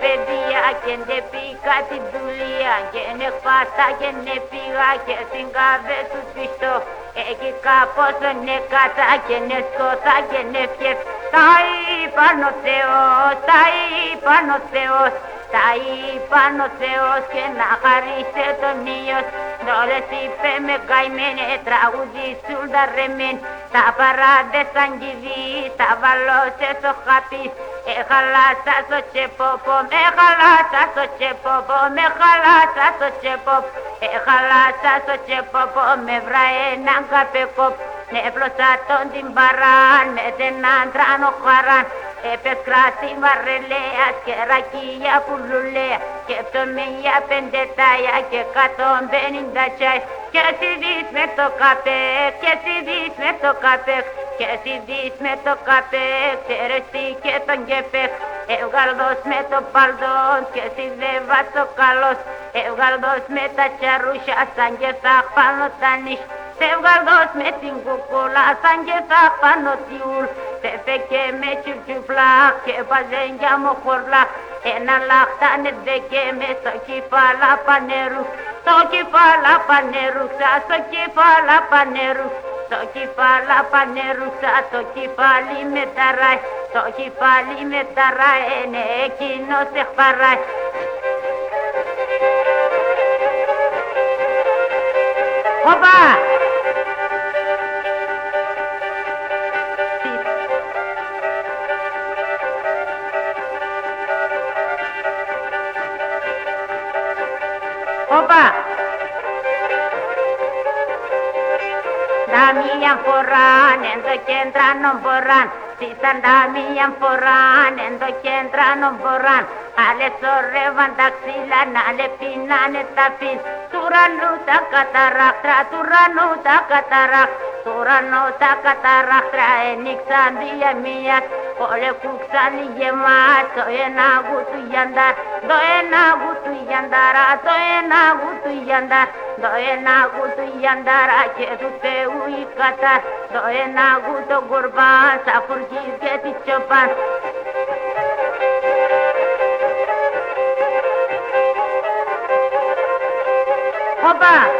παιδεία και ντε πήγα την δουλεία και νε χπάσα και νε πήγα και στην καβέ του πιστό. Εκεί κάπως νε κάτσα και νε σκόθα και νε φιεφ. Τα είπαν ο Θεός, τα είπαν ο Θεός, τα είπαν ο Θεός και να χαρίσε τον ήλιος. Όλες είπε με καημένε τραγουδίσουν τα ρεμέν. Τα παράδες σαν κηδείς, τα βαλώσε στο χαπί. Χαλάσα στο τσεπόπο, με χαλάσα στο τσεπόπο, με χαλάσα στο τσεπόπο. Χαλάσα στο τσεπόπο, με βραέ έναν καπεκόπ. Νέπλωσα τον την παράν, με την άντρανο χαράν. Έπες κράσι βαρελέας και ρακία πουλουλέα και ψωμία πεντετάια και 150 τσάι. Και εσύ δεις με το καπέκ, και εσύ δεις με το καπέκ, και εσύ δεις με το καπέκ, τερεστή και τον κεφέκ. Ευγαλδός με το παλδόν και εσύ δε βάτσο καλός. Ευγαλδός με τα τσαρούσια σαν και θα πάνω τα νύχ. Ευγαλδός με την κουκούλα σαν και θα πάνω τιούλ. Σε φεκέ με τσουρτσουφλάκ και παζένια μου χορλά. Ένα λάχτανε δε και με στο κεφάλα πανερού. Στο κεφάλα πανερού, στο κεφάλα πανερού. Στο κεφάλα πανερού, στο κεφάλι με ταράει. Στο κεφάλι με ταράει, ναι εκείνος εχπαράει. Χωπά! Όπα! Τα μία φοράν εν το κέντρανο μποράν. Σίσαν τα μία φοράν εν το κέντρανο μποράν. Άλλες ορεύαν τα ξύλα, άλλες πίνανε τα φύλλ. Του ουρανού τα καταράχτρα, του ουρανού τα καταράχτρα. Του ουρανού τα καταράχτρα ένοιξαν διαμίας. Όλε κούξαν γεμάτ, το ένα γούτου γιαντάρ. Το ένα γούτου γιαντάρα, το ένα γούτου γιαντάρ. Το ένα γούτου γιαντάρα και του Θεού η κατάρ. Το ένα γούτο κουρμπάν, σα φουρκής και τη τσοπάν. Όπα!